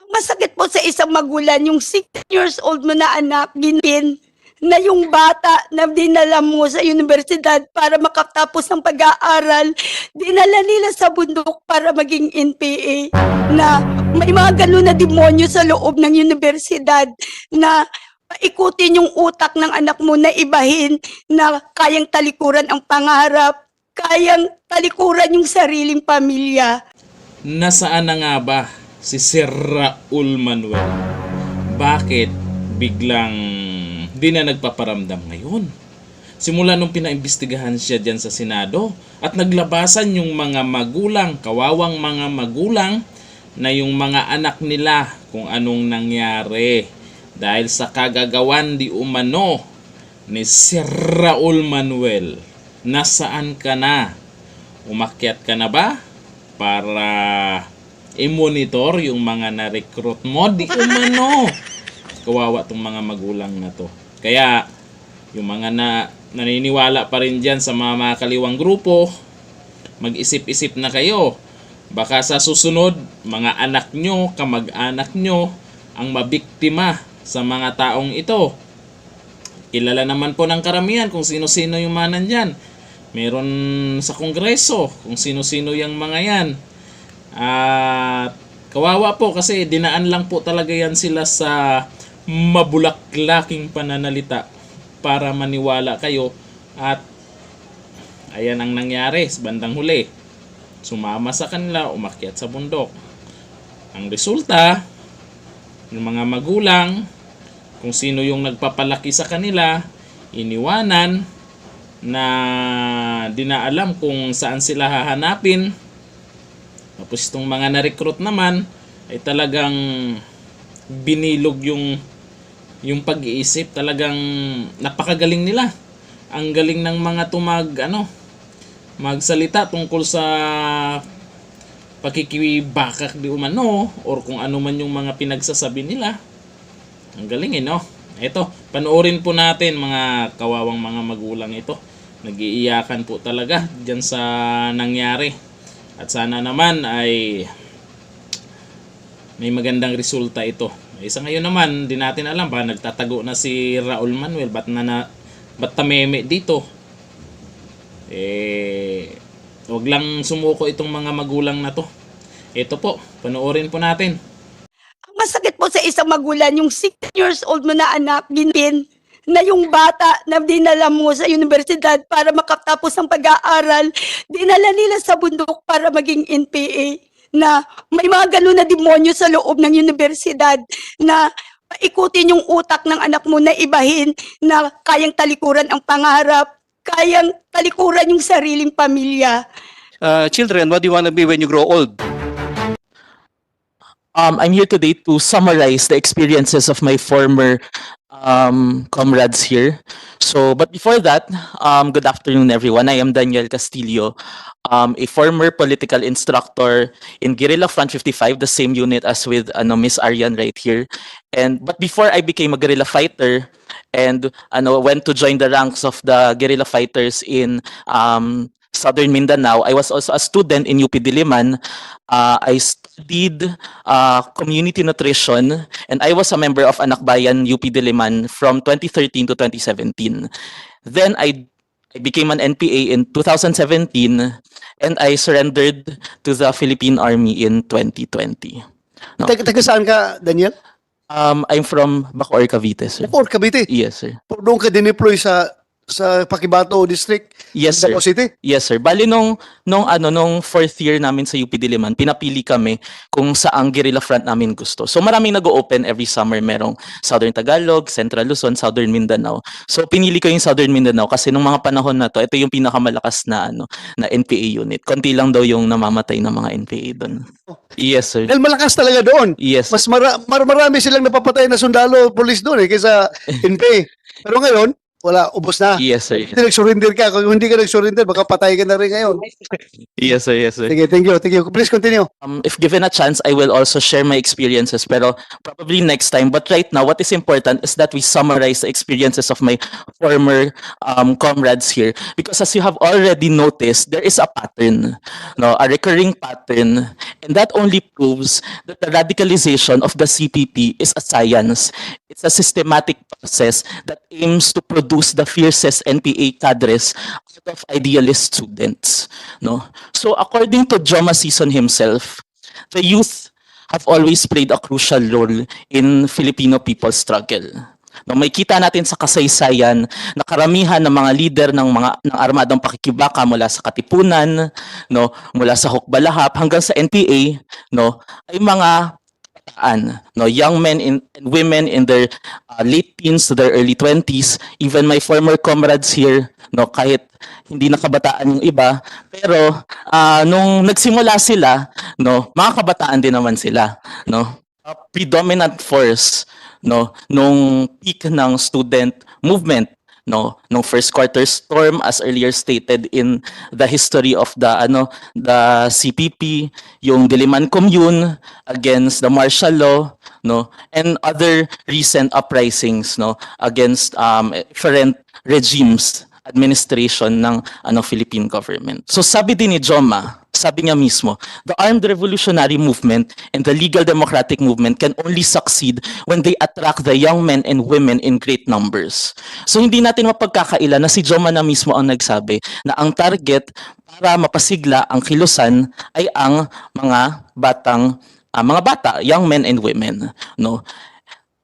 Masakit po sa isang magulang yung 6 years old mo na anak, ginpin na yung bata na dinala mo sa universidad para makatapos ng pag-aaral, dinala nila sa bundok para maging NPA, na may mga ganun na demonyo sa loob ng universidad na paikutin yung utak ng anak mo na ibahin na kayang talikuran ang pangarap, kayang talikuran yung sariling pamilya. Nasaan na nga ba si Sir Raul Manuel? Bakit biglang di na nagpaparamdam ngayon? Simula nung pinaimbestigahan siya dyan sa Senado at naglabasan yung mga magulang, kawawang mga magulang, na yung mga anak nila kung anong nangyari dahil sa kagagawan di umano ni Sir Raul Manuel. Nasaan ka na? Umakyat ka na ba para i-monitor yung mga na-recruit mo? Di umano. Kawawa tong mga magulang na to. Kaya yung mga naniniwala pa rin dyan sa mga kaliwang grupo, mag-isip-isip na kayo. Baka sa susunod, mga anak nyo, kamag-anak nyo, ang mabiktima sa mga taong ito. Kilala naman po ng karamihan kung sino-sino yung mga nandyan. Meron sa kongreso kung sino-sino yung mga yan. At kawawa po kasi dinaan lang po talaga yan sila sa mabulaklaking pananalita para maniwala kayo. At ayan ang nangyari sa bandang huli. Sumama sa kanila, umakyat sa bundok. Ang resulta, yung mga magulang, kung sino yung nagpapalaki sa kanila, iniwanan na di na alam kung saan sila hahanapin. Tapos itong mga na-recruit naman ay talagang binilog yung pag-iisip. Talagang napakagaling nila. Ang galing ng mga magsalita tungkol sa pakikibakak di umano or kung ano man yung mga pinagsasabi nila. Ang galing no? Ito, panoorin po natin mga kawawang mga magulang ito. Nag-iiyakan po talaga dyan sa nangyari. At sana naman ay may magandang resulta ito. Sa ngayon naman, di natin alam ba nagtatago na si Raul Manuel. Ba't tameme dito? Wag lang sumuko itong mga magulang na to. Ito po, panoorin po natin. Masakit po sa isang magulang yung 6 years old mo na anak, ginpin na yung bata na dinala mo sa universidad para makatapos ng pag-aaral, dinala nila sa bundok para maging NPA, na may mga ganun na demonyo sa loob ng universidad na paikutin yung utak ng anak mo na ibahin na kayang talikuran ang pangarap, kayang talikuran yung sariling pamilya. Children, what do you want to be when you grow old? I'm here today to summarize the experiences of my former comrades here. But before that, good afternoon, everyone. I am Daniel Castillo, a former political instructor in Guerrilla Front 55, the same unit as with Miss Arian right here. But before I became a guerrilla fighter and went to join the ranks of the guerrilla fighters in Southern Mindanao, I was also a student in UP Diliman. I studied community nutrition, and I was a member of Anak Bayan UP Diliman from 2013 to 2017. Then I became an NPA in 2017, and I surrendered to the Philippine Army in 2020. No. Taga saan ka, Daniel? I'm from Bacoor, Cavite, sir. Bacoor, Cavite? Yes, sir. Doon ka dineploy sa Paquibato District? Yes, sir. Davao City? Yes, sir. Bali nung fourth year namin sa UP Diliman, pinapili kami kung saang guerrilla front namin gusto. So maraming nag-open every summer. Merong Southern Tagalog, Central Luzon, Southern Mindanao. So pinili ko yung Southern Mindanao kasi nung mga panahon na to, ito yung pinakamalakas na na NPA unit. Konti lang daw yung namamatay ng mga NPA doon. Yes, sir. Dahil malakas talaga doon. Yes. Mas marami silang napapatay na sundalo, police doon kaysa NPA. Pero ngayon, Wala, ubos na. Yes, sir. Hindi nag-surrender ka. Kung hindi ka nag-surrender, baka patay ka na rin ngayon. Yes, sir. Yes, sir. Sige, thank you. Thank you. Please continue. If given a chance, I will also share my experiences, pero probably next time. But right now, what is important is that we summarize the experiences of my former comrades here. Because as you have already noticed, there is a pattern, no, a recurring pattern. And that only proves that the radicalization of the CPP is a science. It's a systematic process that aims to produce the fiercest NPA cadres out of idealist students. No? So according to Joma Sison himself, the youth have always played a crucial role in Filipino people's struggle. No, may kita natin sa kasaysayan na karamihan ng mga leader ng armadang pakikibaka mula sa Katipunan, no, mula sa Hukbalahap hanggang sa NPA, no, ay mga no, young men and women in their late teens to their early 20s, even my former comrades here, no, kahit hindi na kabataan yung iba, pero nung nagsimula sila, no, mga kabataan din naman sila, no. A predominant force, no, nung peak ng student movement, no, nung first quarter storm, as earlier stated in the history of the CPP, yung Diliman Commune against the martial law, no, and other recent uprisings, no, against different regimes, administration ng Philippine government. So sabi din ni Joma, sabi niya mismo, the armed revolutionary movement and the legal democratic movement can only succeed when they attract the young men and women in great numbers. So hindi natin mapagkakaila na si Joma na mismo ang nagsabi na ang target para mapasigla ang kilusan ay ang mga bata, young men and women, no?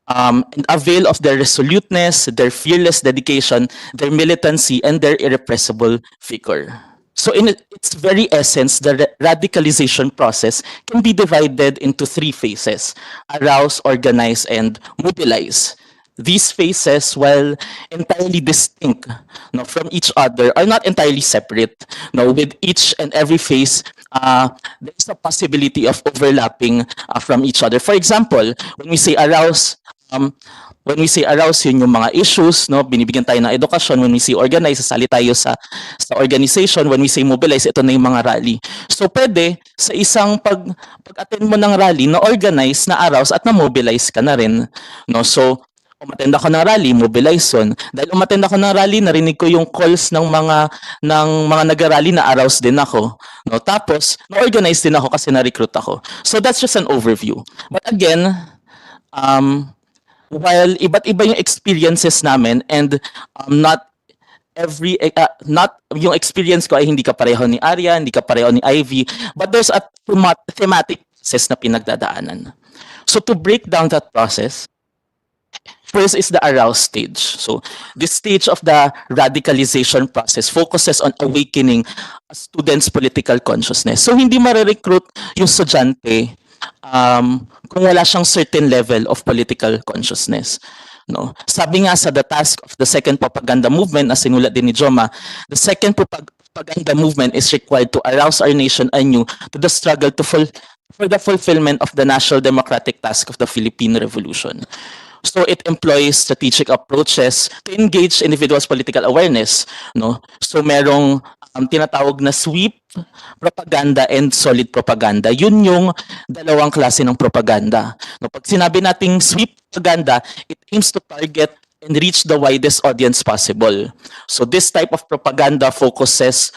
And avail of their resoluteness, their fearless dedication, their militancy, and their irrepressible vigor. So in its very essence, the radicalization process can be divided into three phases: arouse, organize, and mobilize. These phases, while entirely distinct, no, from each other, are not entirely separate. No, with each and every phase, there is a possibility of overlapping from each other. For example, when we say arouse, yun yung mga issues, no, binibigyan tayo ng edukasyon. When we say organize, sasali tayo sa organization. When we say mobilize, ito na yung mga rally. So pwede sa isang pag-attend mo ng rally, na organize, na arouse, at na mobilize ka na rin, no. So umattend ako ng rally, mobilize yun. Dahil umattend ako ng rally, narinig ko yung calls ng mga nag-rally, na arouse din ako, no. Tapos na-organize din ako kasi na-recruit ako. So that's just an overview. But again, while iba't iba yung experiences namin, and not yung experience ko ay hindi ka pareho ni Arya, hindi ka pareho ni Ivy, but there's a thematic process na pinagdadaanan. So to break down that process, first is the arouse stage. So this stage of the radicalization process focuses on awakening a student's political consciousness. So hindi ma-recruit yung estudyante kung wala siyang certain level of political consciousness, no. Sabi nga sa The Task of the Second Propaganda Movement na sinulat din ni Joma, the second propaganda movement is required to arouse our nation anew to the struggle for the fulfillment of the national democratic task of the Philippine Revolution. So it employs strategic approaches to engage individuals' political awareness, no. So merong tinatawag na sweep propaganda and solid propaganda. Yun yung dalawang klase ng propaganda. No, pag sinabi nating sweep propaganda, it aims to target and reach the widest audience possible. So this type of propaganda focuses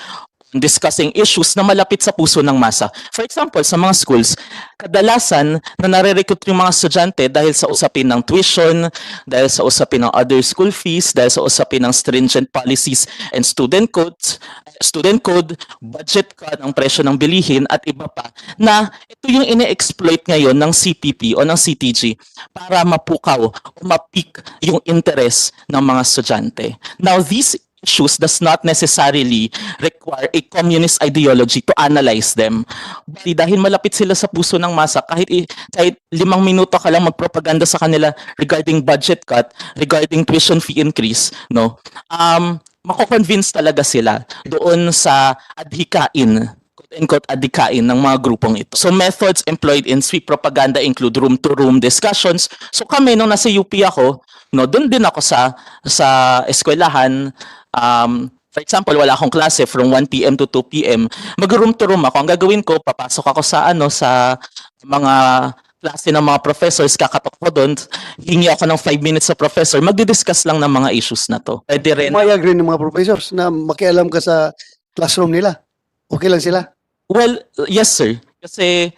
on discussing issues na malapit sa puso ng masa. For example, sa mga schools, kadalasan na nare-recruit yung mga estudyante dahil sa usapin ng tuition, dahil sa usapin ng other school fees, dahil sa usapin ng stringent policies and student code, budget cut, ang presyo ng bilihin at iba pa, na ito yung ine-exploit ngayon ng CPP o ng CTG para mapukaw o mapik yung interest ng mga estudyante. Now, these issues does not necessarily require a communist ideology to analyze them. Dahil malapit sila sa puso ng masa, kahit 5 minuto ka lang magpropaganda sa kanila regarding budget cut, regarding tuition fee increase, no, mako-convince talaga sila doon sa adhikain, quote-unquote adikain ng mga grupong ito. So methods employed in sweep propaganda include room-to-room discussions. So kami, nung nasa UP ako, no, doon din ako sa eskwelahan. For example, wala akong klase from 1 p.m. to 2 p.m. Mag-room-to-room ako. Ang gagawin ko, papasok ako sa mga klase ng mga professors, kakatok ko doon, hingi ako ng 5 minutes sa professor, magdi-discuss lang ng mga issues na to. Pwede rin. Umayag rin ng mga professors na makialam ka sa classroom nila. Okay lang sila. Well, yes sir. Kasi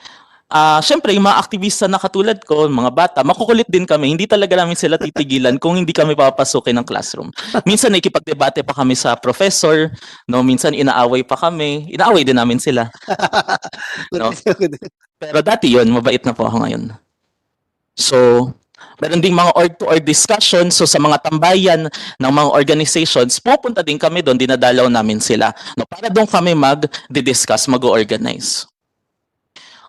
syempre yung mga aktivista na katulad ko, mga bata, makukulit din kami. Hindi talaga namin sila titigilan kung hindi kami papasukin ng classroom. Minsan nakikipagdebate pa kami sa professor, no, minsan inaaway pa kami. Inaaway din namin sila. No? Pero dati yon, mabait na po ako ngayon. So, meron ding mga org-to-org discussions. So, sa mga tambayan ng mga organizations, pupunta din kami doon, dinadalaw namin sila. No, para doon kami mag-discuss, mag-organize.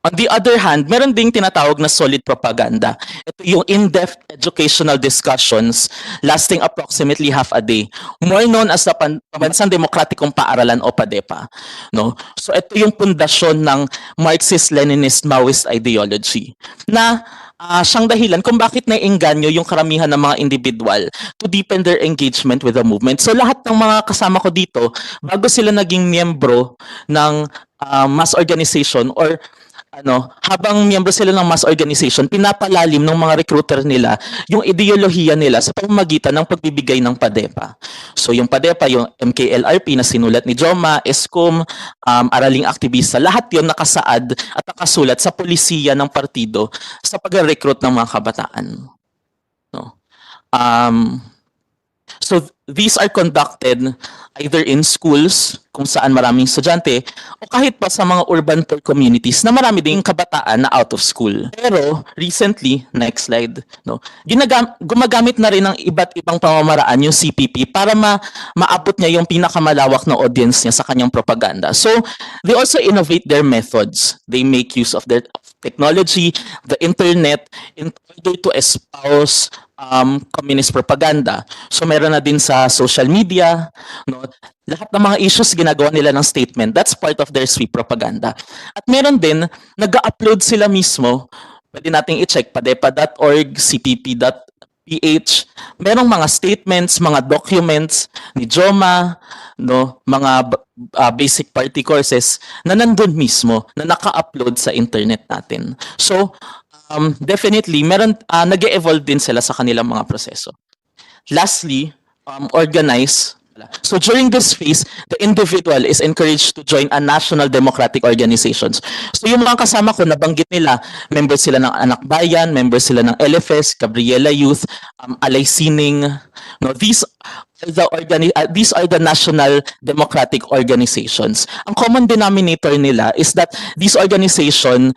On the other hand, meron ding tinatawag na solid propaganda. Ito yung in-depth educational discussions lasting approximately half a day. More known as the Pambansang Demokratikong Paaralan o PADEPA. No? So ito yung pundasyon ng Marxist-Leninist-Maoist ideology na siyang dahilan kung bakit naiengganyo yung karamihan ng mga individual to deepen their engagement with the movement. So lahat ng mga kasama ko dito, bago sila naging miyembro ng mass organization or habang miyembro sila ng mass organization, pinapalalim ng mga recruiter nila yung ideolohiya nila sa pamamagitan ng pagbibigay ng PADEPA. So yung PADEPA, yung MKLRP na sinulat ni Joma, ESCOM, Araling Aktivista, lahat yon nakasaad at nakasulat sa polisiya ng partido sa pag-recruit ng mga kabataan. No? So these are conducted either in schools kung saan maraming estudyante o kahit pa sa mga urban poor communities na marami ding kabataan na out of school. Pero recently, next slide, no, gumagamit na rin ng iba't ibang pamamaraan yung CPP para maabot niya yung pinakamalawak na audience niya sa kanyang propaganda. So they also innovate their methods. They make use of their technology, the internet, in order to espouse communist propaganda. So meron na din sa social media, no? Lahat ng mga issues ginagawa nila ng statement. That's part of their sweep propaganda. At meron din, nag-upload sila mismo, pwede nating i-check, padepa.org, cpp.ph, merong mga statements, mga documents ni Joma, no, mga basic party courses na nandun mismo, na naka-upload sa internet natin. So, definitely, nag-evolve din sila sa kanilang mga proseso. Lastly, organize. So during this phase, the individual is encouraged to join a national democratic organizations. So yung mga kasama ko, nabanggit nila, members sila ng Anak Bayan, members sila ng LFS, Gabriela Youth, Alay Sining. No, these are the national democratic organizations. Ang common denominator nila is that these organizations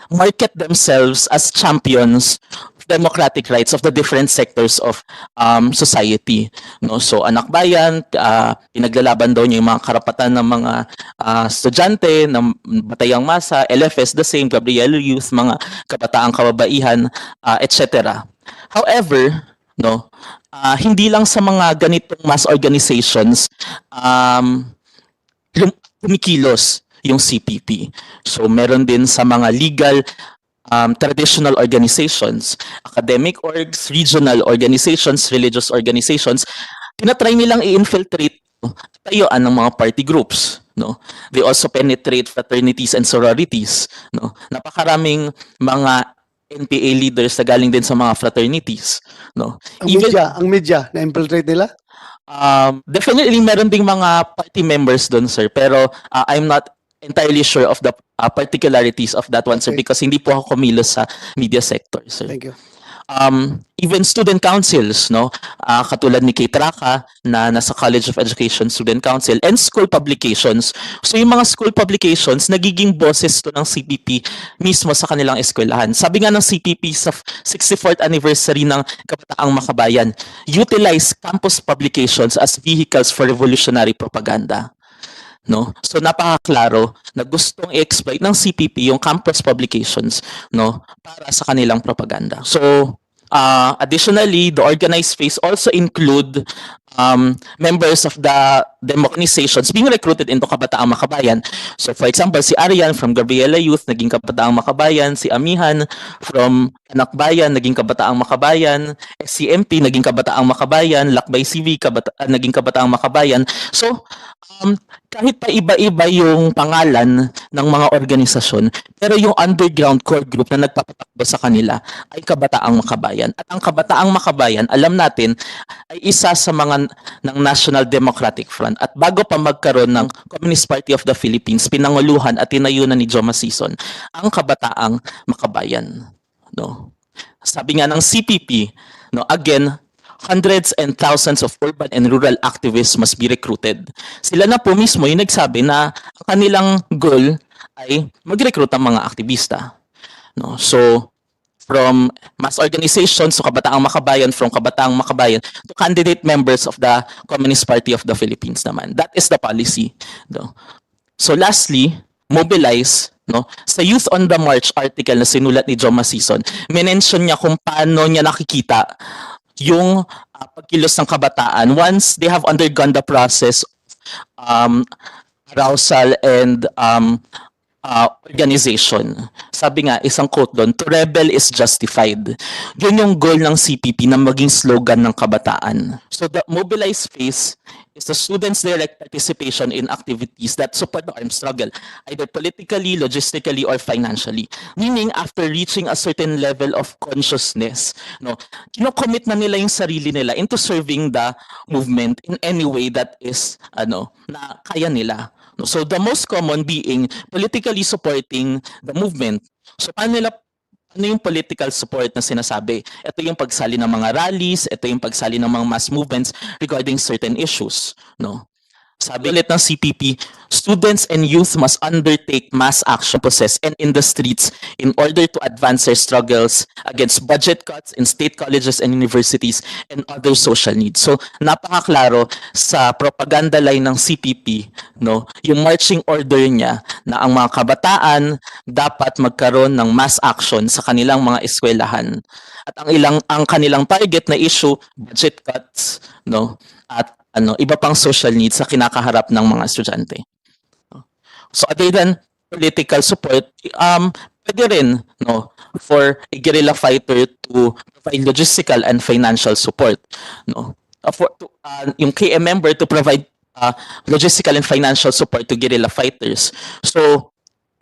market themselves as champions of democratic rights of the different sectors of society. No? So Anak Bayan, pinaglalaban daw niya yung mga karapatan ng mga estudyante, ng batayang masa, LFS the same, Gabriel Youth, mga kabataang kababaihan, etc. However, no, hindi lang sa mga ganitong mass organizations kumikilos yung CPP. So meron din sa mga legal traditional organizations, academic orgs, regional organizations, religious organizations, tinatry nilang i-infiltrate tayuan ng mga party groups. No? They also penetrate fraternities and sororities. No? Napakaraming mga NPA leaders na galing din sa mga fraternities. No? Ang media na-infiltrate nila? Definitely meron ding mga party members doon, sir, pero I'm not entirely sure of the particularities of that one, sir, because hindi po ako kumilos sa media sector, sir. Thank you. Even student councils, no, katulad ni Kate Raka na nasa College of Education Student Council, and school publications. So yung mga school publications, nagiging boses to ng CPP mismo sa kanilang eskwelahan. Sabi nga ng CPP sa 64th anniversary ng Kabataang Makabayan, utilize campus publications as vehicles for revolutionary propaganda. No? So napakaklaro na gustong i-exploit ng CPP yung campus publications, no, para sa kanilang propaganda. So additionally, the organized phase also include members of the organizations being recruited into Kabataang Makabayan. So for example, si Arian from Gabriela Youth, naging Kabataang Makabayan. Si Amihan from Anakbayan, naging Kabataang Makabayan. SCMP, naging Kabataang Makabayan. Lakbay CV, naging Kabataang Makabayan. So, kahit pa iba-iba yung pangalan ng mga organisasyon, pero yung underground core group na nagpapatakbo sa kanila ay Kabataang Makabayan. At ang Kabataang Makabayan, alam natin, ay isa sa mga ng National Democratic Front. At bago pa magkaroon ng Communist Party of the Philippines, pinanguluhan at tinayunan ni Joma Sison ang Kabataang Makabayan. No? Sabi nga ng CPP, no, again, hundreds and thousands of urban and rural activists must be recruited. Sila na po mismo yung nagsabi na ang kanilang goal ay mag-recruit ang mga aktivista. No? So, from mass organizations to Kabataang Makabayan, from Kabataang Makabayan to candidate members of the Communist Party of the Philippines naman. That is the policy. No? So lastly, mobilize. No? Sa Youth on the March article na sinulat ni Joma Sison, minention niya kung paano niya nakikita yung pagkilos ng kabataan once they have undergone the process arousal and organization. Sabi nga, isang quote doon, to rebel is justified. Yun yung goal ng CPP na maging slogan ng kabataan. So the mobilized phase is the students' direct participation in activities that support the armed struggle, either politically, logistically, or financially. Meaning, after reaching a certain level of consciousness, no, kino-commit na nila yung sarili nila into serving the movement in any way that is, na kaya nila. No, so the most common being politically supporting the movement. So paano yung political support na sinasabi? Ito yung pagsali ng mga rallies, ito yung pagsali ng mga mass movements regarding certain issues. No? Sabi ulit ng CPP, students and youth must undertake mass action process and in the streets in order to advance their struggles against budget cuts in state colleges and universities and other social needs. So, napakaklaro sa propaganda line ng CPP, no, yung marching order niya na ang mga kabataan dapat magkaroon ng mass action sa kanilang mga eskwelahan. At ang kanilang target na issue, budget cuts, no, at iba pang social needs sa kinakaharap ng mga estudyante. So other than political support, pwede rin, no, for a guerrilla fighter to provide logistical and financial support, no, yung KM member to provide logistical and financial support to guerrilla fighters. So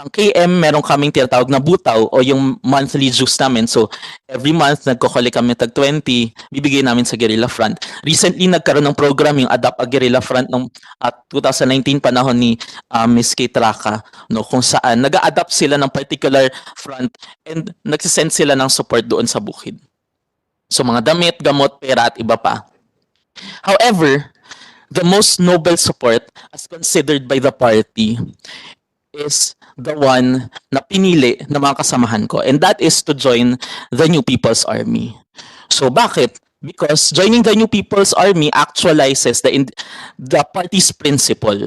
ang KM, meron kaming tinatawag na butaw o yung monthly dues namin. So, every month, nagkukuli kami tag 20, bibigay namin sa Guerrilla Front. Recently, nagkaroon ng program yung Adapt a Guerrilla Front noong 2019 panahon ni Ms. Kate Raka, no, kung saan nag-a-adapt sila ng particular front and nagsisend sila ng support doon sa bukid. So, mga damit, gamot, pera at iba pa. However, the most noble support as considered by the party is the one na pinili ng mga kasamahan ko, and that is to join the New People's Army. So bakit? Because joining the New People's Army actualizes the party's principle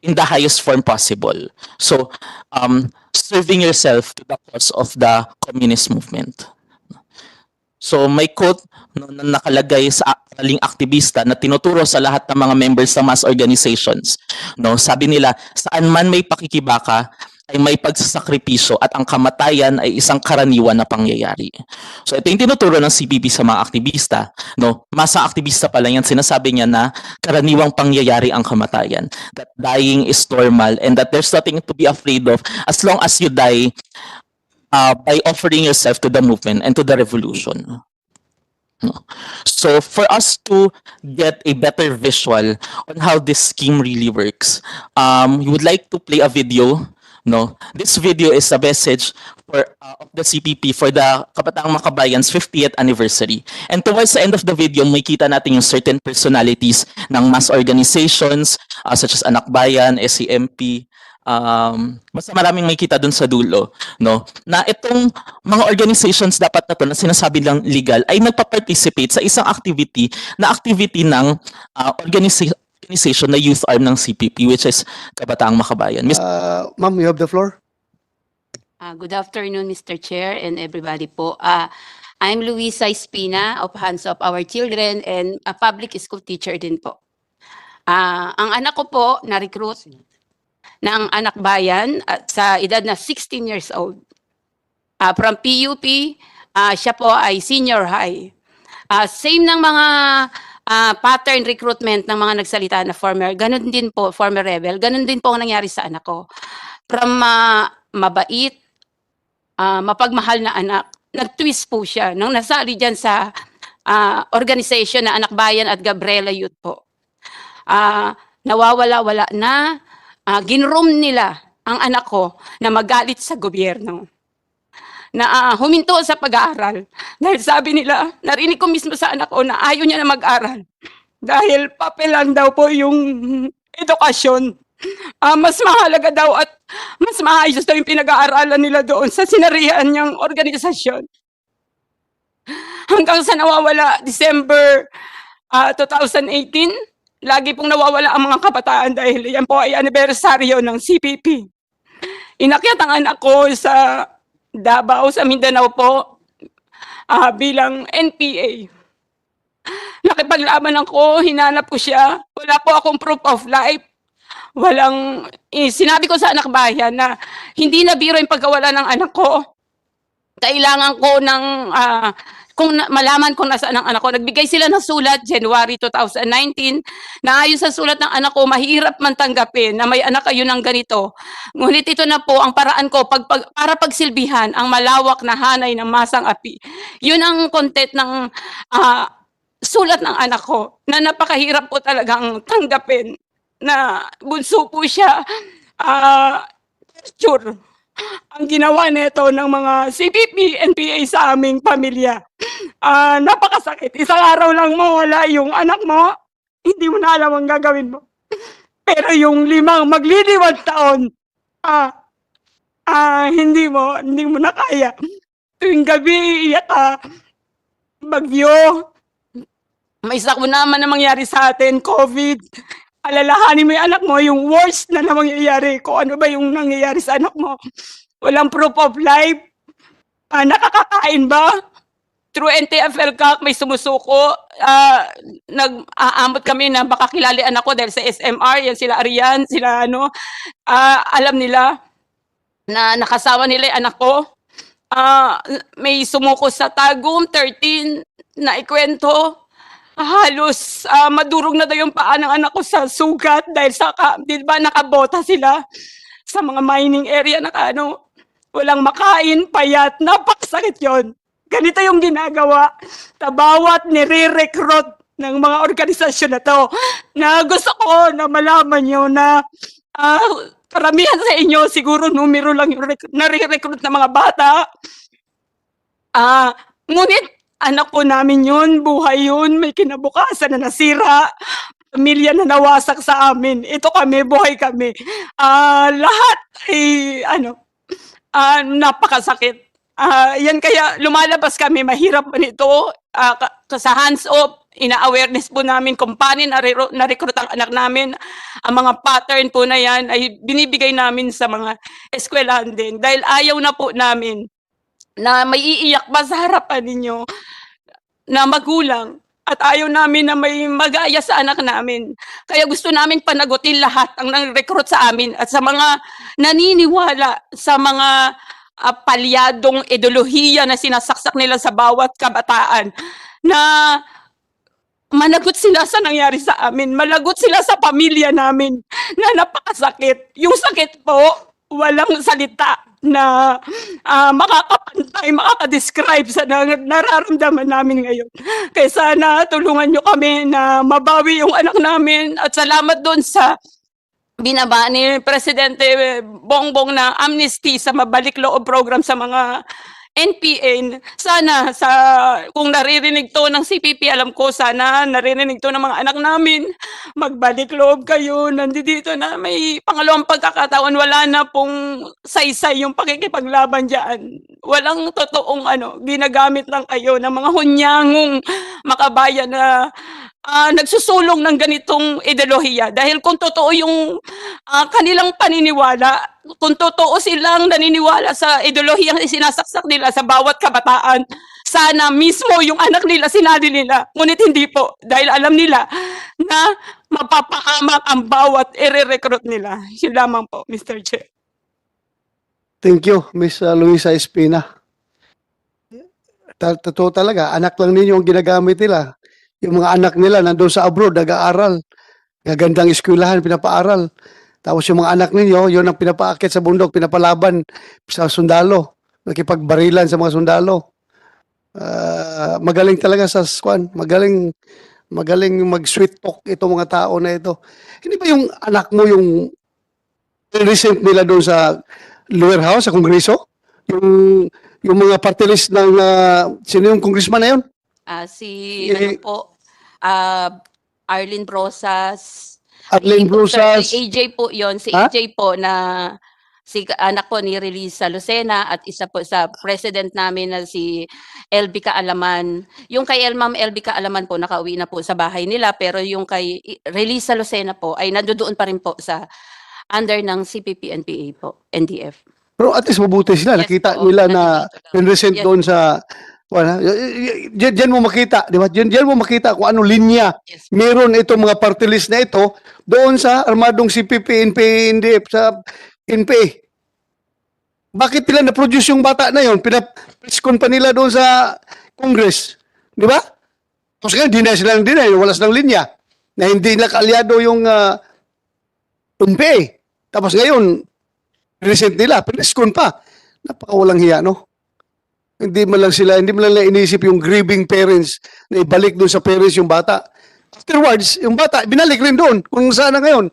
in the highest form possible. So serving yourself to the cause of the communist movement. So may quote na nakalagay sa aling aktivista na tinuturo sa lahat ng mga members ng mass organizations. No, sabi nila, saan man may pakikibaka ay may pagsasakripisyo at ang kamatayan ay isang karaniwan na pangyayari. So ito yung tinuturo ng CPP sa mga aktivista. No, masa aktivista pa lang yan, sinasabi niya na karaniwang pangyayari ang kamatayan. That dying is normal and that there's nothing to be afraid of as long as you die by offering yourself to the movement and to the revolution. No. So for us to get a better visual on how this scheme really works, we would like to play a video. No, this video is a message for of the CPP for the Kabataang Makabayan's 50th anniversary. And towards the end of the video, may kita natin yung certain personalities ng mass organizations such as Anakbayan, SCMP, basta maraming may kita dun sa dulo, no, na itong mga organizations dapat na to na sinasabi lang legal ay nagpa-participate sa isang activity ng organization na youth arm ng CPP, which is Kabataang Makabayan. Ma'am, you have the floor. Good afternoon, Mr. Chair and everybody po. I'm Luisa Espina of Hands of Our Children and a public school teacher din po. Ang anak ko po na-recruit ng anak bayan at sa edad na 16 years old. From PUP, siya po ay senior high. Same ng mga pattern recruitment ng mga nagsalita na former, ganun din po, former rebel, ganun din po ang nangyari sa anak ko. From mabait, mapagmahal na anak, nag-twist po siya nung nasali dyan sa organization na Anak Bayan at Gabriela Youth po. Nawawala-wala na, ginroom nila ang anak ko na magalit sa gobyerno. Na huminto sa pag-aaral. Dahil sabi nila, narinig ko mismo sa anak ko na ayaw niya na mag-aral. Dahil papelan daw po yung edukasyon. Mas mahalaga daw at mas maayos daw yung pinag-aaralan nila doon sa sinarihan niyang organisasyon. Hanggang sa nawawala December 2018, lagi pong nawawala ang mga kabataan dahil yan po ay anibersaryo ng CPP. Inakyat ang anak ko sa Davao, sa Mindanao po, bilang NPA. Nakipaglaban ako, hinanap ko siya. Wala po akong proof of life. Sinabi ko sa anak bayan na hindi na biro yung pagkawala ng anak ko. Kailangan ko ng, malaman kung nasaan ang anak ko. Nagbigay sila ng sulat, January 2019, na ayon sa sulat ng anak ko, mahirap man tanggapin na may anak kayo ng ganito. Ngunit ito na po ang paraan ko para pagsilbihan ang malawak na hanay ng masang api. Yun ang content ng sulat ng anak ko, na napakahirap po talagang tanggapin na bunso po siya. Sure. Ang ginawa nito ng mga CPP, NPA sa aming pamilya. Napakasakit. Isang araw lang mawala yung anak mo, hindi mo na alam ang gagawin mo. Pero yung magliliwag taon, hindi mo na kaya. Tuwing gabi, iiyak ka, bagyo. May sakuna naman na mangyari sa atin, COVID. Alalahanin mo yung anak mo, yung worst na mangyayari. Kung ano ba yung nangyayari sa anak mo. Walang proof of life. Nakakakain ba? Through NTFL-CAC, may sumusuko. Nag-aamot kami na baka kilali anak ko dahil sa SMR. Yan sila Arian, sila alam nila na nakasama nila yung anak ko. May sumuko sa Tagum, 13, na ikwento. Halos madurog na daw yung paa ng anak ko sa sugat dahil di ba nakabota sila sa mga mining area na walang makain, payat, napakasakit yon. Ganito yung ginagawa sa bawat nire-recruit ng mga organisasyon na to, na gusto ko na malaman nyo na karamihan sa inyo siguro numero lang yung nare-recruit ng mga bata. Ngunit anak po namin yun, buhay yun, may kinabukasan na nasira, pamilya na nawasak sa amin. Ito kami, buhay kami. Lahat ay, napakasakit. Yan kaya lumalabas kami, mahirap man ito. Sa hands-off, ina-awareness po namin kung paano na-recruit ang anak namin. Ang mga pattern po na yan ay binibigay namin sa mga eskwelahan din. Dahil ayaw na po namin na may iiyak pa sa harapan ninyo na magulang at ayaw namin na may mag-aya sa anak namin. Kaya gusto namin panagutin lahat ang nang-recruit sa amin at sa mga naniniwala sa mga palyadong ideolohiya na sinasaksak nila sa bawat kabataan, na managot sila sa nangyari sa amin, malagot sila sa pamilya namin na napakasakit. Yung sakit po, walang salita na makakapantay, makakadescribe sa nararamdaman namin ngayon. Kaya sana tulungan nyo kami na mabawi yung anak namin at salamat doon sa binaba ni Presidente Bongbong na amnesty sa mabalik loob program sa mga NPA. Sana kung naririnig to ng CPP, alam ko sana naririnig to ng mga anak namin, magbalik loob kayo, nandito na may pangalawang pagkakataon, wala na pong saysay yung pakikipaglaban dyan. Walang totoong ginagamit lang kayo ng mga hunyangong makabayan na nagsusulong ng ganitong ideolohiya. Dahil kung totoo yung kanilang paniniwala, kung totoo silang naniniwala sa ideolohiyang isinasaksak nila sa bawat kabataan, sana mismo yung anak nila, sinali nila. Ngunit hindi po, dahil alam nila na mapapahamak ang bawat ire-recruit nila. Yun lamang po, Mr. Chair. Thank you, Miss Luisa Espina. Totoo talaga, anak lang ninyo ang ginagamit nila. Yung mga anak nila nandun sa abroad, nag-aaral. Gagandang eskwelahan, pinapaaral. Tapos yung mga anak ninyo, yun ang pinapaakit sa bundok, pinapalaban sa sundalo. Nakipagbarilan sa mga sundalo. Magaling talaga sa squad. Magaling mag-sweet talk itong mga tao na ito. Hindi ba yung anak mo yung recent nila doon sa lower house, sa kongreso? Yung mga party list ng sino yung congressman na yun? Si Eh, ano po, Arlene Brosas. Arlene Brusas. Si AJ po yon, si Ha? AJ po na si anak po ni Relisa Lucena at isa po sa president namin na si LB Kaalaman. Yung kay Ma'am LB Kaalaman po nakauwi na po sa bahay nila, pero yung kay Relisa Lucena po ay nandoon pa rin po sa under ng CPP-NPA po, NDF. Pero at least mabuti sila. Yes Nakita po, nila na nandito. present Yes. doon sa diyan mo makita, di ba? Diyan mo makita kung anong linya Yes. meron itong mga party list na ito doon sa armadong CPP, NPA, NDF, sa NPA. Bakit nila na-produce yung bata na yon? Pina-preskon pa nila doon sa Congress. Di ba? Tapos ngayon, di na sila ng dinay, wala silang linya na hindi nila kaalyado yung NPA. Tapos ngayon, present nila, pinaskon pa. Napakawalang hiya, no? Hindi man lang inisip yung grieving parents na ibalik doon sa parents yung bata. Afterwards, yung bata, binalik rin doon. Kung saan na ngayon.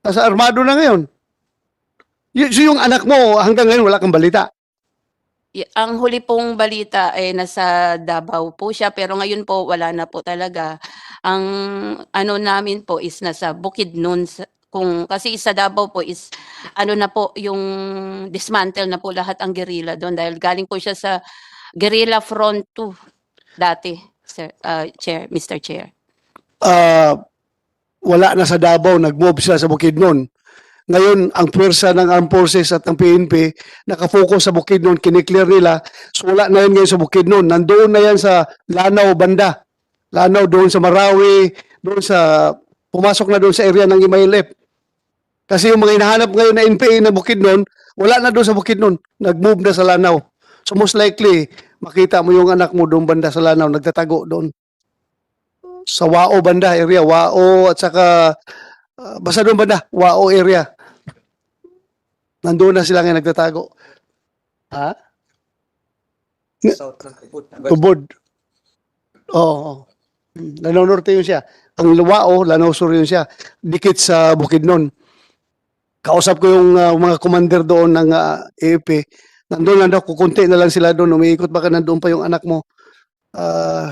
Nasa armado na ngayon. So yung anak mo, hanggang ngayon, wala kang balita. Ang huli pong balita ay nasa Davao po siya, pero ngayon po wala na po talaga. Ang ano namin po is nasa Bukidnon, kasi sa Davao po is ano na po yung dismantle na po lahat ang guerrilla doon dahil galing po siya sa Guerrilla Front 2 dati, Sir, Mr. Chair. Wala na sa Davao, nag-move siya sa Bukidnon. Ngayon, ang pwersa ng Armed Forces at ng PNP, nakafocus sa Bukidnon, kiniklear nila. So wala na yan ngayon sa Bukidnon. Nandoon na yan sa Lanao banda. Lanao doon sa Marawi, doon sa, pumasok na doon sa area ng Imaylep. Kasi yung mga hinahanap ngayon na NPA na Bukidnon, wala na doon sa Bukidnon. Nag-move na sa Lanao. So most likely, makita mo yung anak mo doon banda sa Lanao, nagtatago doon. Sa Wao banda area, Wao at saka basta doon banda, Wao area. Nandoon na sila ngayon nagtatago. Ha? Tubod. Oo. Lanao Norte yun siya. Ang Wao, Lanao Sur yun siya. Dikit sa Bukidnon. Kausap ko yung mga commander doon ng AFP. Nandoon lang daw, kukunti na lang sila doon. Umiikot baka nandoon pa yung anak mo.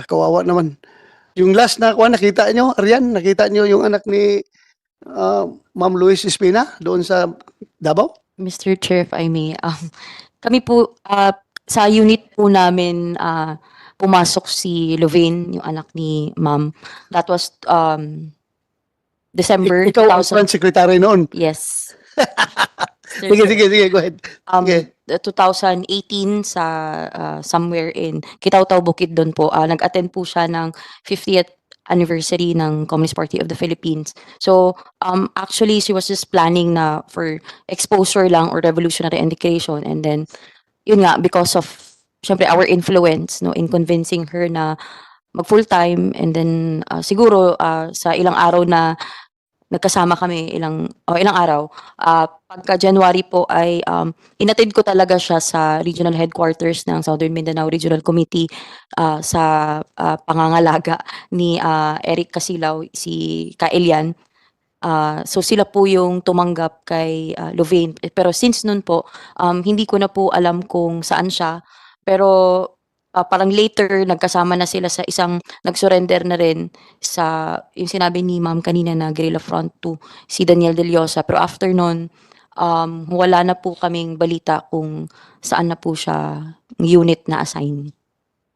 Kawawa naman. Yung last na nakita nyo, Arian, nakita nyo yung anak ni Ma'am Luis Espina doon sa Davao? Mr. Chair, if I may, kami po, sa unit po namin, pumasok si Lovane, yung anak ni Ma'am. That was December Ikaw ang 2000. front secretary noon. Yes. Sir, Sige, go ahead. Sige. 2018 sa somewhere in Kitaw-Taw, Bukidnon po. Nag-attend po siya ng 50th anniversary ng Communist Party of the Philippines. So, actually, she was just planning na for exposure lang or revolutionary education. And then, yun nga, because of, syempre, our influence, no, in convincing her na mag full-time. And then, siguro, sa ilang araw na nagkasama kami, ilang araw, pagka January po ay inatid ko talaga siya sa regional headquarters ng Southern Mindanao Regional Committee sa pangangalaga ni Eric Casilaw, si Kaelian. So sila po yung tumanggap kay Lovane. Pero since nun po, hindi ko na po alam kung saan siya. Pero parang later, nagkasama na sila sa isang nag-surrender na rin sa, yung sinabi ni Ma'am kanina na Guerrilla Front 2, si Daniel De Llosa. Pero after nun, wala na po kaming balita kung saan na po siya unit na assign.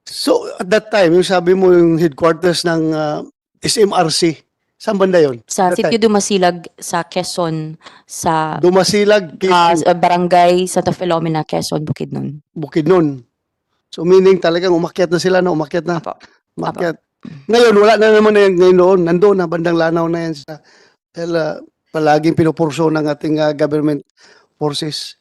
So, at that time, yung sabi mo yung headquarters ng SMRC, saan banda yun? Sa That Sitio Dumasilag sa Quezon, sa Dumasilag, barangay Santa Filomena, Quezon, Bukidnon. Bukidnon. So meaning talagang umakyat na sila, no? Umakyat na. Apo. Umakyat. Ngayon, wala na naman na yan ngayon doon. Nandoon na, bandang Lanao na yan sa dahil, palaging pinupurso ng ating government forces.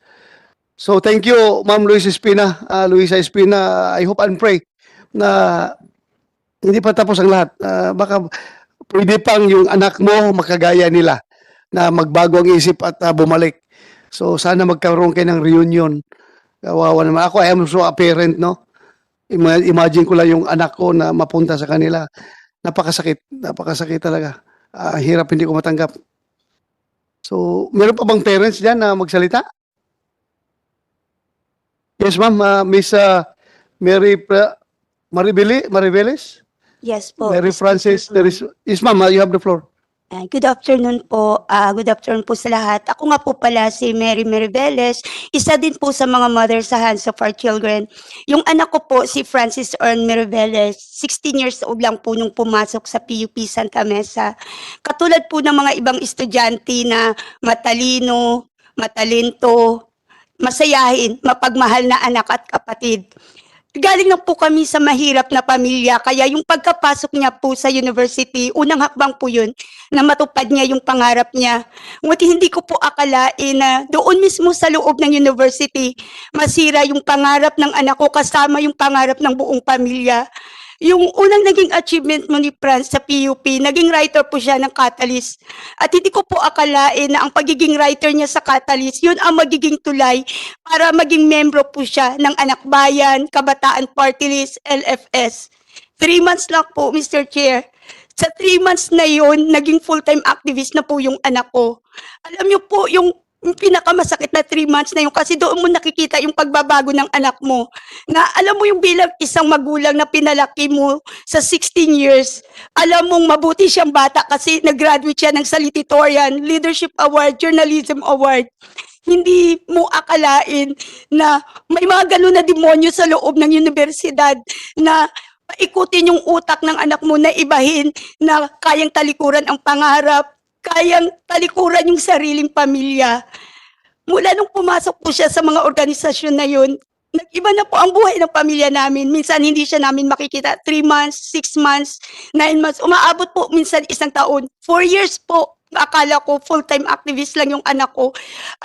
So thank you, Ma'am Luisa Espina. Luisa Espina, I hope and pray na hindi pa tapos ang lahat. Baka pwede pang yung anak mo makagaya nila na magbago ang isip at bumalik. So sana magkaroon kayo ng reunion. Kawawa naman. Ako, I am also a parent, no? Imagine ko lang yung anak ko na mapunta sa kanila. Napakasakit. Napakasakit talaga. Hirap, hindi ko matanggap. So, meron pa bang parents dyan na magsalita? Yes, ma'am. Miss Maribeles? Yes po. Mary Mr. Francis. Chairman. Yes, ma'am. You have the floor. Good afternoon po. Good afternoon po sa lahat. Ako nga po pala si Mary Meriveles, isa din po sa mga mother sa Hands of Our Children. Yung anak ko po si Francis Earn Meriveles, 16 years old lang po nung pumasok sa PUP Santa Mesa. Katulad po ng mga ibang estudyante na matalino, matalento, masayahin, mapagmahal na anak at kapatid. Galing na po kami sa mahirap na pamilya, kaya yung pagkapasok niya po sa university, unang hakbang po yun, na matupad niya yung pangarap niya. Ngunit hindi ko po akalain na doon mismo sa loob ng university, masira yung pangarap ng anak ko kasama yung pangarap ng buong pamilya. Yung unang naging achievement mo ni Franz sa PUP, naging writer po siya ng Catalyst. At hindi ko po akalain na ang pagiging writer niya sa Catalyst, yun ang magiging tulay para maging membro po siya ng Anak Bayan, Kabataan Party List, LFS. 3 months lang po, Mr. Chair. Sa 3 months na yun, naging full-time activist na po yung anak ko. Alam niyo po, yung pinakamasakit na 3 months na yun kasi doon mo nakikita yung pagbabago ng anak mo. Na alam mo yung bilang isang magulang na pinalaki mo sa 16 years, alam mong mabuti siyang bata kasi nag-graduate siya ng Salutatorian, Leadership Award, Journalism Award. Hindi mo akalain na may mga ganun na demonyo sa loob ng universidad na paikutin yung utak ng anak mo na ibahin na kayang talikuran ang pangarap, kayang talikuran yung sariling pamilya. Mula nung pumasok po siya sa mga organisasyon na yun, nag-iba na po ang buhay ng pamilya namin. Minsan hindi siya namin makikita. 3 months, 6 months, 9 months. Umaabot po minsan 1 taon. 4 years po. Akala ko full-time activist lang yung anak ko.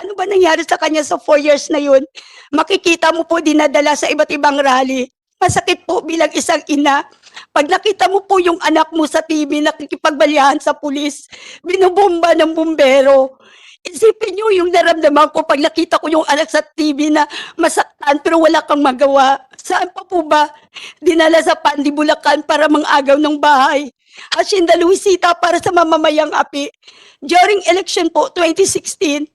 Ano ba nangyari sa kanya sa 4 years na yun? Makikita mo po dinadala sa iba't ibang rally. Masakit po bilang isang ina. Pag nakita mo po yung anak mo sa TV nakikipagbalyahan sa pulis, binubomba ng bumbero. Isipin nyo yung naramdaman ko pag nakita ko yung anak sa TV na masaktan pero wala kang magawa. Saan pa po ba? Dinala sa Pandi, Bulacan para mangagaw ng bahay. Hacienda Luisita para sa mamamayang api. During election po, 2016,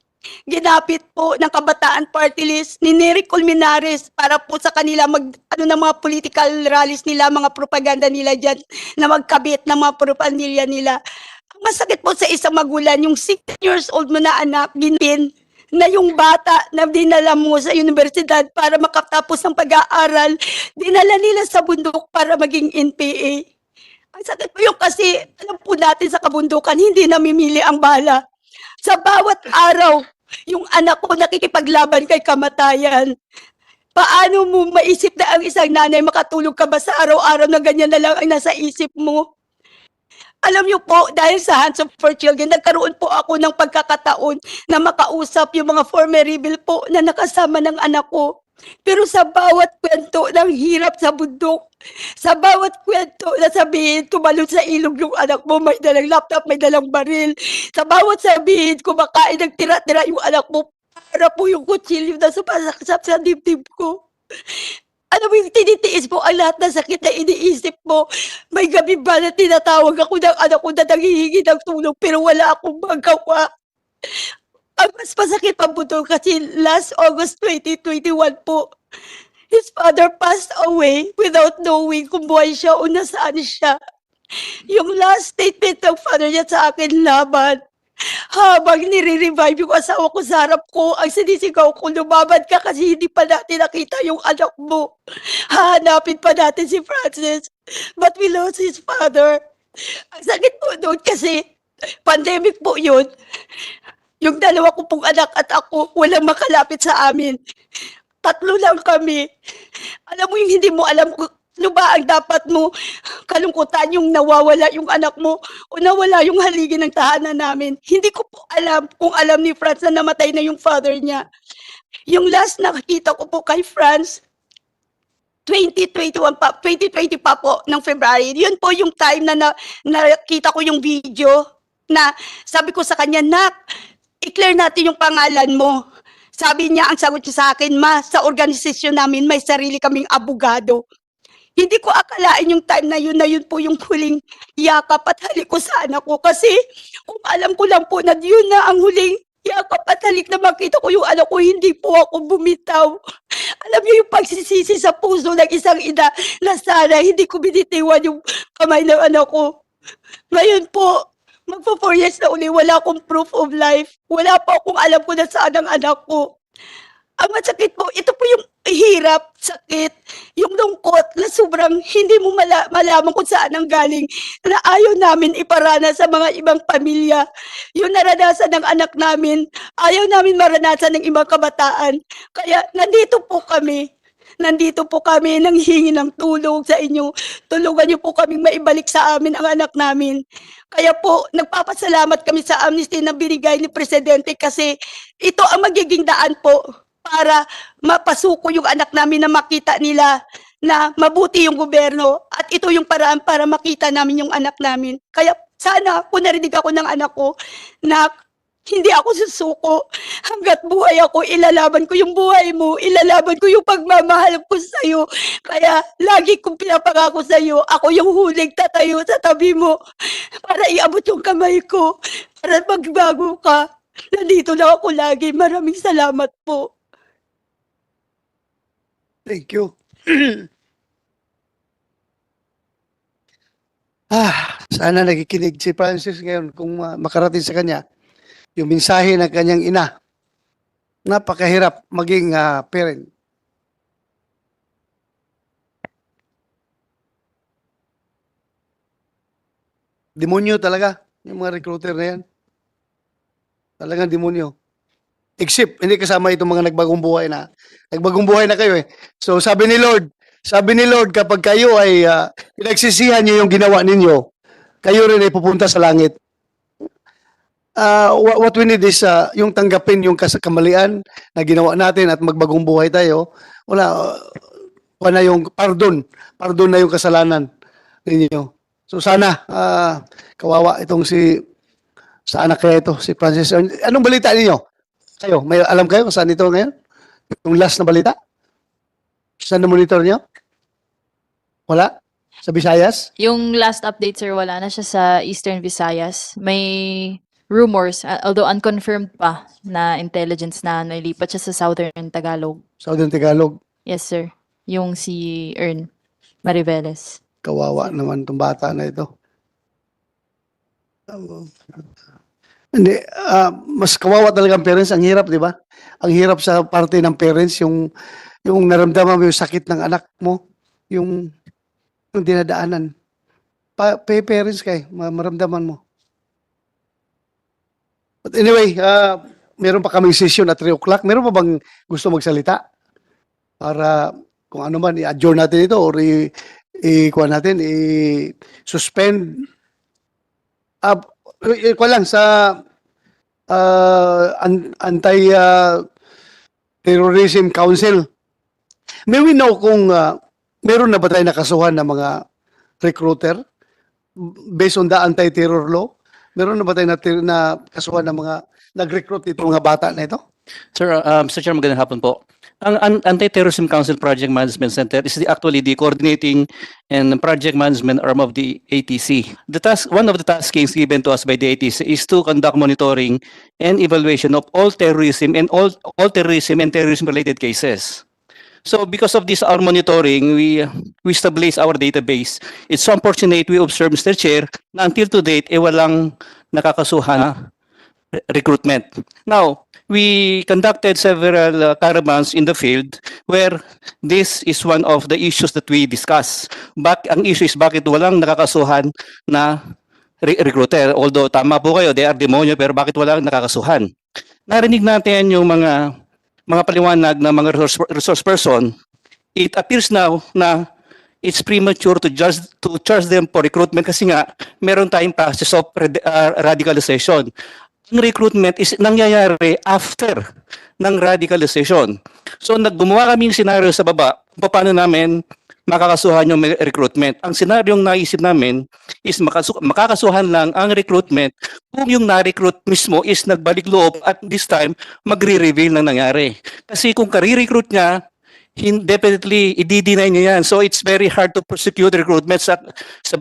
ginapit po ng Kabataan Party List ni Nery Colmenares para po sa kanila ng mga political rallies nila, mga propaganda nila dyan, na magkabit ng mga propaganda nila. Masakit po sa isang magulang, yung 6 years old mo na anak, ginpin, na yung bata na dinala mo sa universidad para makatapos ng pag-aaral, dinala nila sa bundok para maging NPA. Ang sakit po yung kasi, alam po natin sa kabundukan, hindi namimili ang bala. Sa bawat araw, yung anak ko nakikipaglaban kay kamatayan. Paano mo maisip na ang isang nanay makatulog ka ba sa araw-araw na ganyan na lang ang nasa isip mo? Alam niyo po, dahil sa Hands of Our Children, nagkaroon po ako ng pagkakataon na makausap yung mga former rebel po na nakasama ng anak ko. Pero sa bawat kwento ng hirap sa bundok, sa bawat kwento na sabihin, tumalon sa ilog yung anak mo, may dalang laptop, may dalang baril. Sa bawat sabihin, kumakain ng tira-tira yung anak mo, para po yung kutsilyo na sumasaksak sa dibdib ko. Ano mo yung tinitiis mo ang lahat ng sakit na iniisip mo? May gabi ba na tinatawag ako ng anak ko na nanghihingi ng tulong pero wala akong magawa? Ang mas masakit pa po to kasi last August 2021 po, his father passed away without knowing kung buhay siya o nasaan siya. Yung last statement ng father niya sa akin laban, habang nire-revive yung asawa ko sa harap ko, ang sinisigaw ko, lumaban ka kasi hindi pa natin nakita yung anak mo. Hahanapin pa natin si Francis. But we lost his father. Ang sakit po doon kasi pandemic po yun. Yung dalawa ko pong anak at ako, walang makalapit sa amin. tatlo lang kami. Alam mo yung hindi mo alam kung ano ba ang dapat mo kalungkutan, yung nawawala yung anak mo o nawala yung haligi ng tahanan namin. Hindi ko po alam kung alam ni Franz na namatay na yung father niya. Yung last nakita ko po kay Franz, 2020 pa po ng February. Yun po yung time na nakita ko yung video na sabi ko sa kanya, Nak, i-clear natin yung pangalan mo. Sabi niya, ang sagot niya sa akin, Ma, sa organisasyon namin may sarili kaming abogado. Hindi ko akalain yung time na yun po yung huling yakap at halik ko sa anak ko. Kasi kung alam ko lang po na yun na ang huling yakap at halik na makita ko yung anak ko, hindi po ako bumitaw. Alam niyo yung pagsisisi sa puso ng isang ina na sana hindi ko binitiwan yung kamay ng anak ko. Ngayon po, magpo 4 years na uli, wala akong proof of life. Wala pa akong alam ko na saan ang anak ko. Ang masakit po, ito po yung hirap, sakit, yung lungkot na sobrang hindi mo malaman kung saan ang galing na ayaw namin iparana sa mga ibang pamilya. Yung naranasan ng anak namin, ayaw namin maranasan ng ibang kabataan. Kaya nandito po kami. Nandito po kami nanghihingi ng tulong sa inyo. Tulungan niyo po kaming maibalik sa amin ang anak namin. Kaya po, nagpapasalamat kami sa amnesty na binigay ni Presidente kasi ito ang magiging daan po para mapasuko yung anak namin na makita nila na mabuti yung gobyerno at ito yung paraan para makita namin yung anak namin. Kaya sana kung narinig ako ng anak ko na hindi ako susuko. Hanggat buhay ako, ilalaban ko yung buhay mo, ilalaban ko yung pagmamahal ko sa'yo. Kaya lagi kong pinapangako sa'yo, ako yung huling tatayo sa tabi mo para iabot yung kamay ko, para magbago ka. Nandito lang ako lagi. Maraming salamat po. Thank you. Sana nakikinig si Francis ngayon kung makarating sa kanya yung mensahe ng kanyang ina. Napakahirap maging parent. Demonyo talaga yung mga recruiter na yan. Talagang demonyo. Except, hindi kasama itong mga nagbagong buhay na. Nagbagong buhay na kayo eh. So sabi ni Lord, kapag kayo ay pinagsisihan niyo yung ginawa ninyo, kayo rin ay pupunta sa langit. What we need is yung tanggapin yung kamalian na ginawa natin at magbagong buhay tayo. Wala yung pardon na yung kasalanan ninyo. So sana kawawa itong sa anak kaya ito, si Francis. Anong balita ninyo? Kayo, may alam kayo kung saan ito ngayon? Yung last na balita? Saan na-monitor niyo? Wala? Sa Visayas? Yung last update, sir, wala na siya sa Eastern Visayas. May rumors, although unconfirmed pa, na intelligence na nailipat siya sa Southern Tagalog. Southern Tagalog. Yes, sir. Yung si Ern Mariveles. Kawawa naman itong bata na ito. Hindi, mas kawawa talaga ang parents. Ang hirap, di ba? Ang hirap sa parte ng parents, yung naramdaman mo yung sakit ng anak mo, yung dinadaanan. Parents kayo, maramdaman mo. But anyway, meron pa kaming session at 3 o'clock. Meron pa bang gusto magsalita? Para kung ano man, i-adjourn natin ito or i-kuha natin, i-suspend. Kuha lang sa Anti-Terrorism Council. May we know kung meron na ba tayo nakasuhan ng mga recruiter based on the anti-terror law? Meron na ba tayo na kasuhan ng mga nag-recruit itong mga bata na ito? Sir, Mr. Chair, magandang hapon po. Ang Anti-Terrorism Council Project Management Center is actually the coordinating and project management arm of the ATC. One of the tasks given to us by the ATC is to conduct monitoring and evaluation of all terrorism and all terrorism and terrorism-related cases. So because of this, our monitoring, we establish our database. It's so unfortunate we observe, Mr. Chair, na until to date, walang nakakasuhan na recruitment. Now, we conducted several caravans in the field where this is one of the issues that we discuss. Ang issue is bakit walang nakakasuhan na recruiter. Although tama po kayo, they are demonyo, pero bakit walang nakakasuhan? Narinig natin yung mga mga paliwanag ng mga resource person, it appears now na it's premature to charge them for recruitment kasi nga meron tayong process of radicalization. Ang recruitment is nangyayari after ng radicalization. So naggumawa kaming senaryo sa baba kung paano namin makakasuhan yung recruitment. Ang senaryong naisip namin is makakasuhan lang ang recruitment kung yung na-recruit mismo is nagbalik loob at this time magre-reveal ng nangyari. Kasi kung kare-recruit niya, definitely i-deny niya yan. So it's very hard to prosecute recruitment sa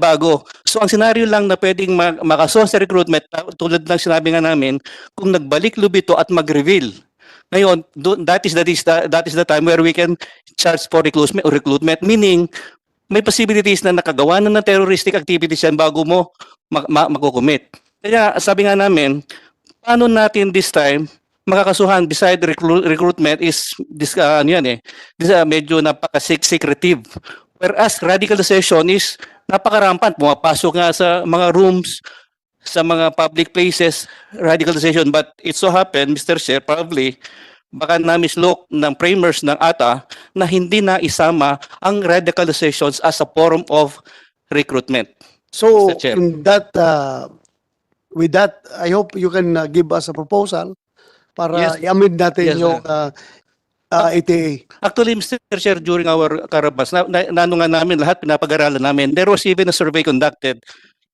bago. So ang senaryo lang na pwedeng makasuhan sa recruitment, tulad ng sinabi nga namin, kung nagbalik loob ito at mag-reveal. Ngayon, that is the time where we can charge for recruitment, meaning may possibilities na nakagawa na ng terroristic activities yan bago mo makukumit. Kaya sabi nga namin, paano natin this time makakasuhan beside recruitment is medyo napaka-secretive. Whereas radicalization is napaka-rampant. Pumapasok nga sa mga rooms, sa mga public places, radicalization. But it so happened, Mr. Chair, probably, baka na-mislok ng framers ng ATA na hindi na isama ang radicalizations as a form of recruitment. So, Mr. Chair. in that, with that, I hope you can give us a proposal para Yes. i-amend natin Yes, yung ATA. Actually, Mr. Chair, during our karabas, nga namin lahat, pinapag-aralan namin, there was even a survey conducted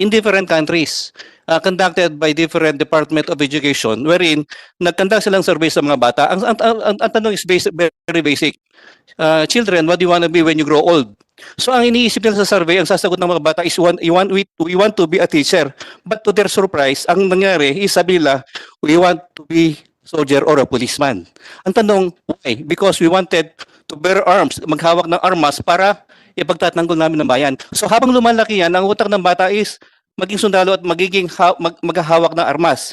in different countries, conducted by different Department of Education, wherein nag-conduct silang survey sa mga bata. Ang tanong is very basic. Children, what do you want to be when you grow old? So ang iniisip nila sa survey, ang sasagot ng mga bata is we want to be a teacher. But to their surprise, ang nangyari is sabi nila, we want to be soldier or a policeman. Ang tanong, why? Because we wanted to bear arms, maghawak ng armas para ipagtatanggol namin ng bayan. So habang lumalaki yan, ang utak ng bata is maging sundalo at maghahawak ng armas.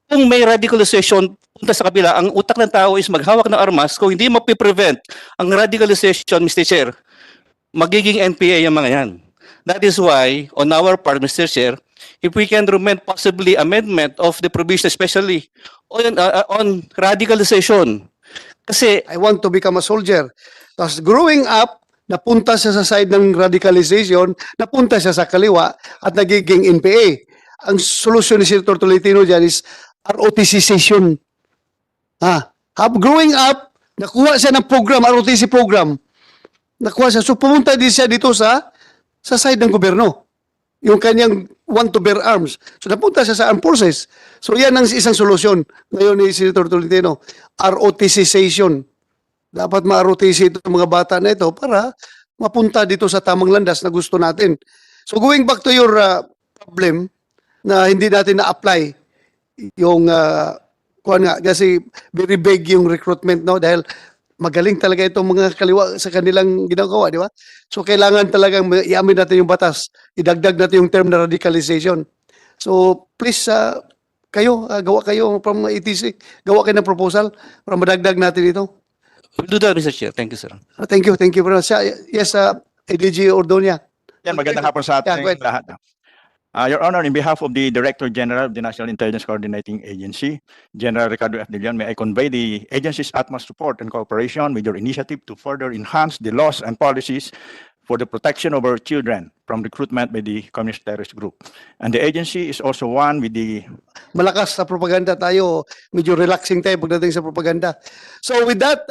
Kung may radicalization punta sa kabila, ang utak ng tao is maghawak ng armas. Kung hindi mapiprevent ang radicalization, Mr. Chair, magiging NPA yung mga yan. That is why, on our part, Mr. Chair, if we can recommend possibly amendment of the provision, especially on radicalization. Kasi, I want to become a soldier. Tapos growing up, napunta siya sa side ng radicalization, napunta siya sa kaliwa at nagiging NPA. Ang solusyon ni Senator Tolentino dyan is ROTC-session. Growing up, nakuha siya ng program, ROTC program. Nakuha siya. So pumunta din siya dito sa side ng gobyerno. Yung kanyang want to bear arms. So napunta siya sa armed forces. So yan ang isang solusyon ngayon ni Senator Tolentino. ROTC session. Dapat ma-ROTC ito mga bata na ito para mapunta dito sa tamang landas na gusto natin. So going back to your problem na hindi natin na-apply yung kuwan nga kasi very big yung recruitment dahil magaling talaga itong mga kaliwa sa kanilang ginagawa, di ba? So kailangan talagang i-amin natin yung batas, idagdag natin yung term na radicalization. So please kayo, gawa kayo from ETC, gawa kayo ng proposal para madagdag natin ito. we'll do that, Mr. Chair. Thank you, sir. Thank you very much. Yes, ADG Ordonia. Yan, magandang hapon sa Yeah, go ating ahead. lahat. Your Honor, in behalf of the Director General of the National Intelligence Coordinating Agency, General Ricardo F. De Leon, may I convey the agency's utmost support and cooperation with your initiative to further enhance the laws and policies for the protection of our children from recruitment by the communist terrorist group. And the agency is also one with the Malakas sa propaganda tayo, medyo relaxing tayo pagdating sa propaganda. So with that,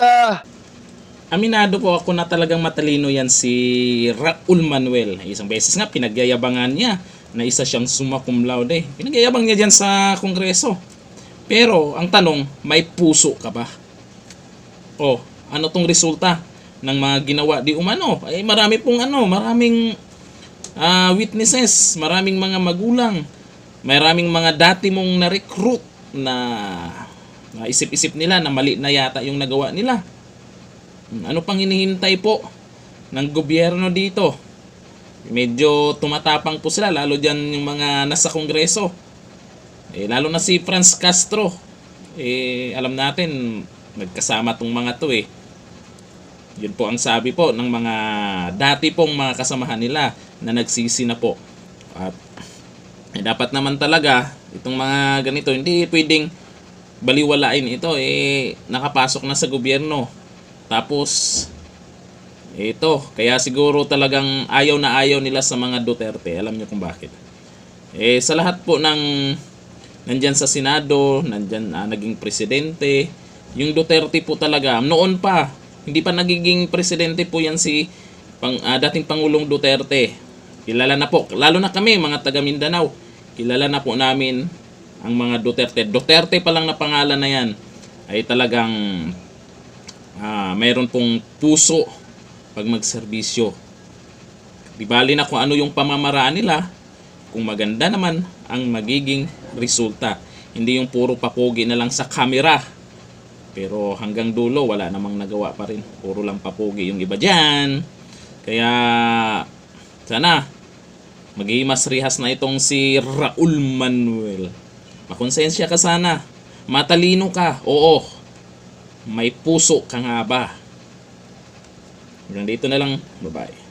Aminado po ako na talagang matalino yan si Raul Manuel. Isang beses nga pinagyayabangan niya na isa siyang summa cum laude. Pinagyayabang niya dyan sa Kongreso. Pero ang tanong, may puso ka ba? O, ano tong resulta ng mga ginawa di umano? Ay marami pong maraming witnesses, maraming mga magulang, maraming mga dati mong na-recruit na isip-isip nila na mali na yata yung nagawa nila. Ano pang hinihintay po ng gobyerno dito? Medyo tumatapang po sila, lalo dyan yung mga nasa Kongreso. Lalo na si Franz Castro. Alam natin, nagkasama tong mga to Yun po ang sabi po ng mga dati pong mga kasamahan nila na nagsisi na po. At dapat naman talaga, itong mga ganito, hindi pwedeng baliwalain ito, nakapasok na sa gobyerno. Tapos, ito, kaya siguro talagang ayaw na ayaw nila sa mga Duterte. Alam niyo kung bakit. Sa lahat po ng nandyan sa Senado, nandyan naging presidente, yung Duterte po talaga, noon pa, hindi pa nagiging presidente po yan si dating Pangulong Duterte. Kilala na po, lalo na kami, mga taga Mindanao, kilala na po namin ang mga Duterte. Duterte pa lang na pangalan na yan ay talagang mayroon pong puso pag magserbisyo. Di bali na kung ano yung pamamaraan nila, kung maganda naman ang magiging resulta. Hindi yung puro papogi na lang sa camera. Pero hanggang dulo, wala namang nagawa pa rin. Puro lang papogi yung iba dyan. Kaya, sana, maghimas rihas na itong si Raul Manuel. Makonsensya ka sana. Matalino ka. Oo. May puso ka nga ba? Hanggang dito na lang. Bye-bye.